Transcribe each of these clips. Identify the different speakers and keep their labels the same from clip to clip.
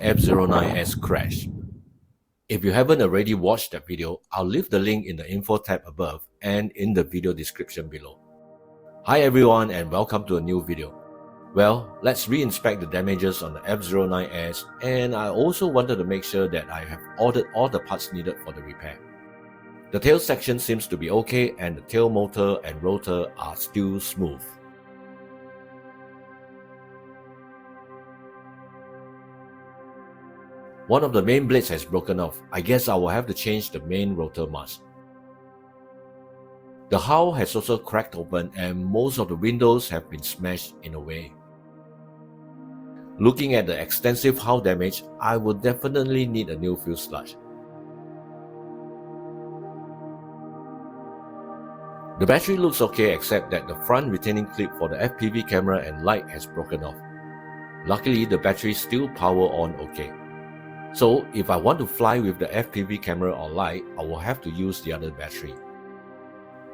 Speaker 1: F09-S crash. If you haven't already watched that video, I'll leave the link in the info tab above and in the video description below. Hi everyone and welcome to a new video. Well, let's re-inspect the damages on the F09-S, and I also wanted to make sure that I have ordered all the parts needed for the repair. The tail section seems to be okay and the tail motor and rotor are still smooth. One of the main blades has broken off. I guess I will have to change the main rotor mask. The hull has also cracked open and most of the windows have been smashed in a way. Looking at the extensive hull damage, I would definitely need a new fuselage. The battery looks okay except that the front retaining clip for the FPV camera and light has broken off. Luckily, the battery still power on okay. So if I want to fly with the FPV camera or light, I will have to use the other battery.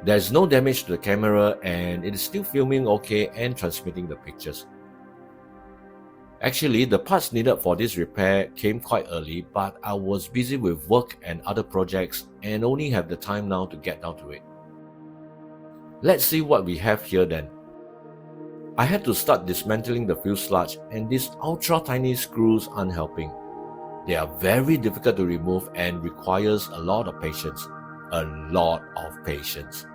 Speaker 1: There is no damage to the camera and it is still filming okay and transmitting the pictures. Actually, the parts needed for this repair came quite early, but I was busy with work and other projects and only have the time now to get down to it. Let's see what we have here then. I had to start dismantling the fuselage and these ultra tiny screws aren't helping. They are very difficult to remove and requires a lot of patience. A lot of patience.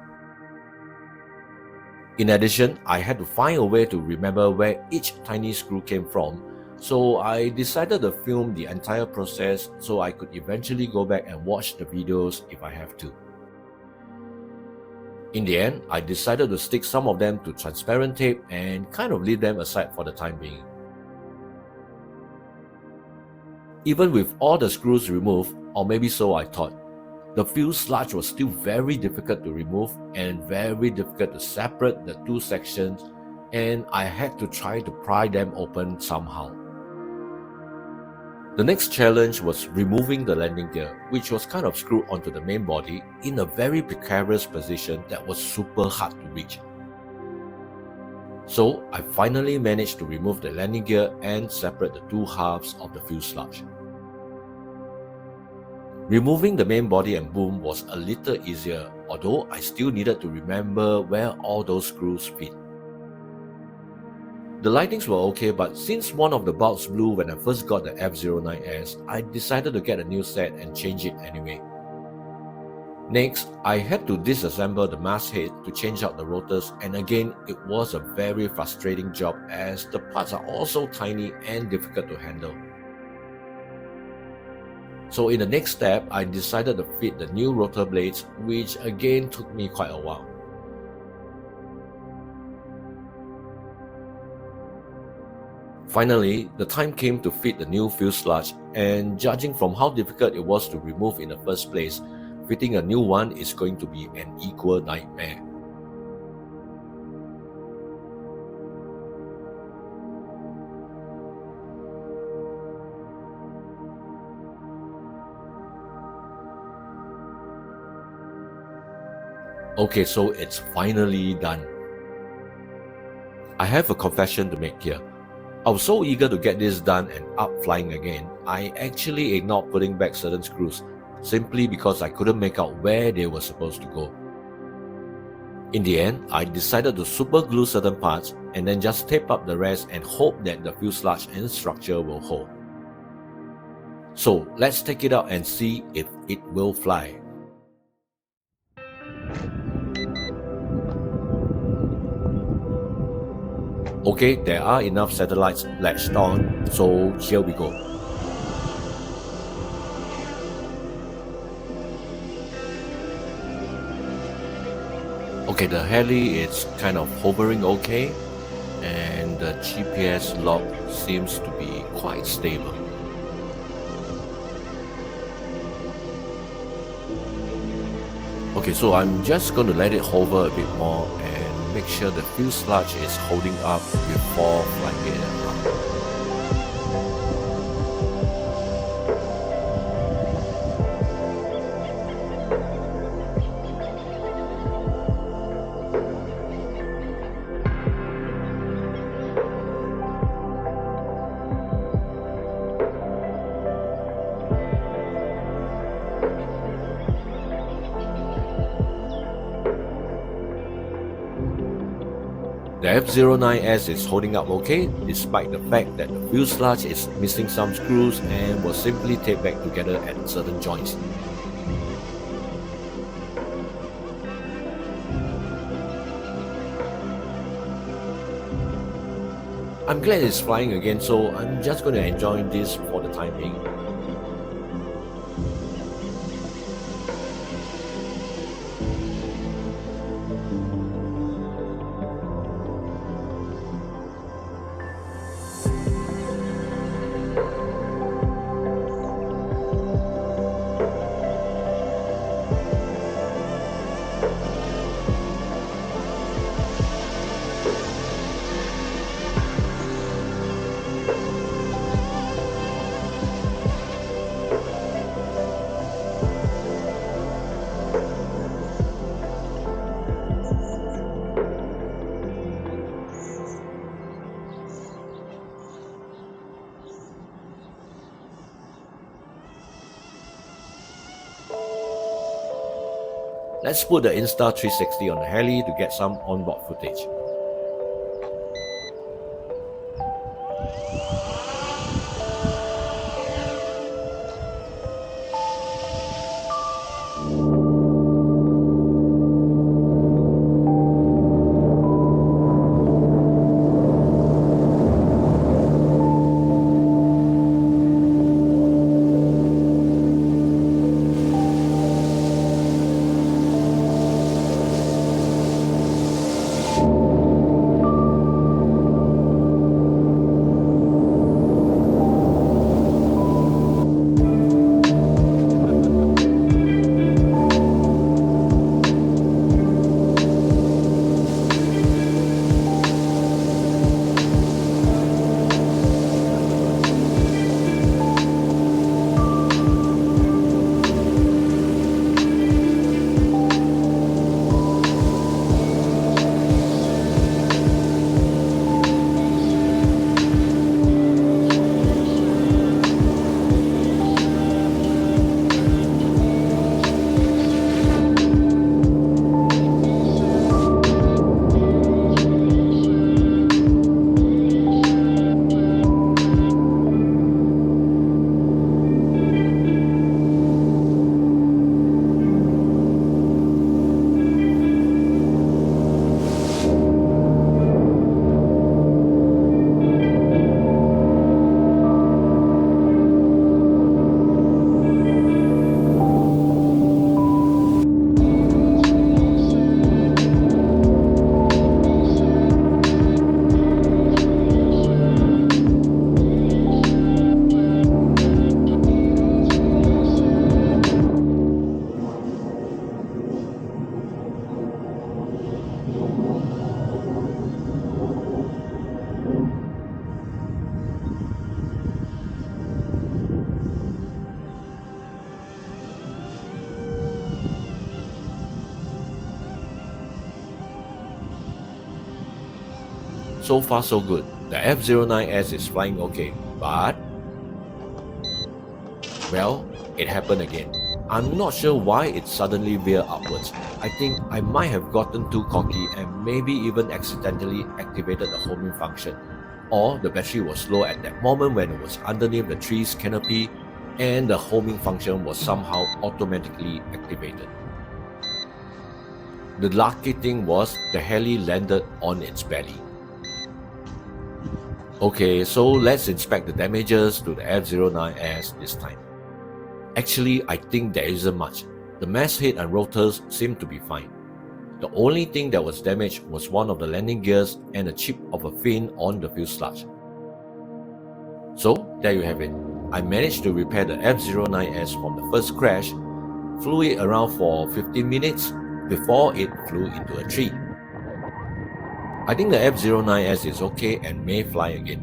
Speaker 1: In addition, I had to find a way to remember where each tiny screw came from, so I decided to film the entire process so I could eventually go back and watch the videos if I have to. In the end, I decided to stick some of them to transparent tape and kind of leave them aside for the time being. Even with all the screws removed, or maybe so I thought, the fuselage was still very difficult to remove and very difficult to separate the two sections, and I had to try to pry them open somehow. The next challenge was removing the landing gear, which was kind of screwed onto the main body in a very precarious position that was super hard to reach. So I finally managed to remove the landing gear and separate the two halves of the fuselage. Removing the main body and boom was a little easier, although I still needed to remember where all those screws fit. The lightings were okay, but since one of the bulbs blew when I first got the F09-S, I decided to get a new set and change it anyway. Next, I had to disassemble the masthead to change out the rotors, and again it was a very frustrating job as the parts are all so tiny and difficult to handle. So in the next step, I decided to fit the new rotor blades, which again took me quite a while. Finally, the time came to fit the new fuselage, and judging from how difficult it was to remove in the first place, fitting a new one is going to be an equal nightmare. Okay, so it's finally done. I have a confession to make here. I was so eager to get this done and up flying again, I actually ignored putting back certain screws, simply because I couldn't make out where they were supposed to go. In the end, I decided to super glue certain parts and then just tape up the rest and hope that the fuselage and structure will hold. So let's take it out and see if it will fly. Okay, there are enough satellites latched on, so here we go. Okay, the heli is kind of hovering okay, and the GPS log seems to be quite stable. Okay, so I'm just going to let it hover a bit more and make sure the fuselage is holding up before flying it around. The F09-S is holding up okay, despite the fact that the fuselage is missing some screws and was simply taped back together at certain joints. I'm glad it's flying again, so I'm just going to enjoy this for the time being. Let's put the Insta360 on the heli to get some onboard footage. So far so good. The F09-S is flying okay, but... well, it happened again. I'm not sure why it suddenly veered upwards. I think I might have gotten too cocky and maybe even accidentally activated the homing function. Or the battery was low at that moment when it was underneath the tree's canopy and the homing function was somehow automatically activated. The lucky thing was the heli landed on its belly. Okay, so let's inspect the damages to the F09-S this time. Actually, I think there isn't much. The masthead and rotors seem to be fine. The only thing that was damaged was one of the landing gears and a chip of a fin on the fuselage. So, there you have it. I managed to repair the F09-S from the first crash, flew it around for 15 minutes before it flew into a tree. I think the F09-S is okay and may fly again.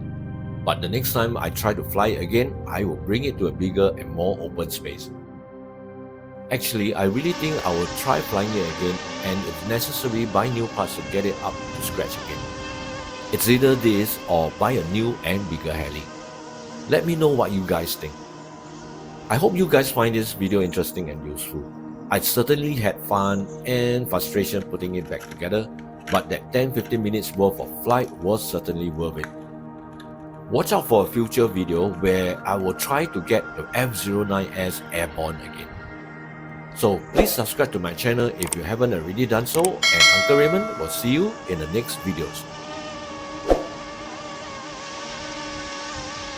Speaker 1: But the next time I try to fly it again, I will bring it to a bigger and more open space. Actually, I really think I will try flying it again and if necessary buy new parts to get it up to scratch again. It's either this or buy a new and bigger heli. Let me know what you guys think. I hope you guys find this video interesting and useful. I certainly had fun and frustration putting it back together, but that 10-15 minutes worth of flight was certainly worth it. Watch out for a future video where I will try to get the F09-S airborne again. So please subscribe to my channel if you haven't already done so, and Uncle Raymond will see you in the next videos.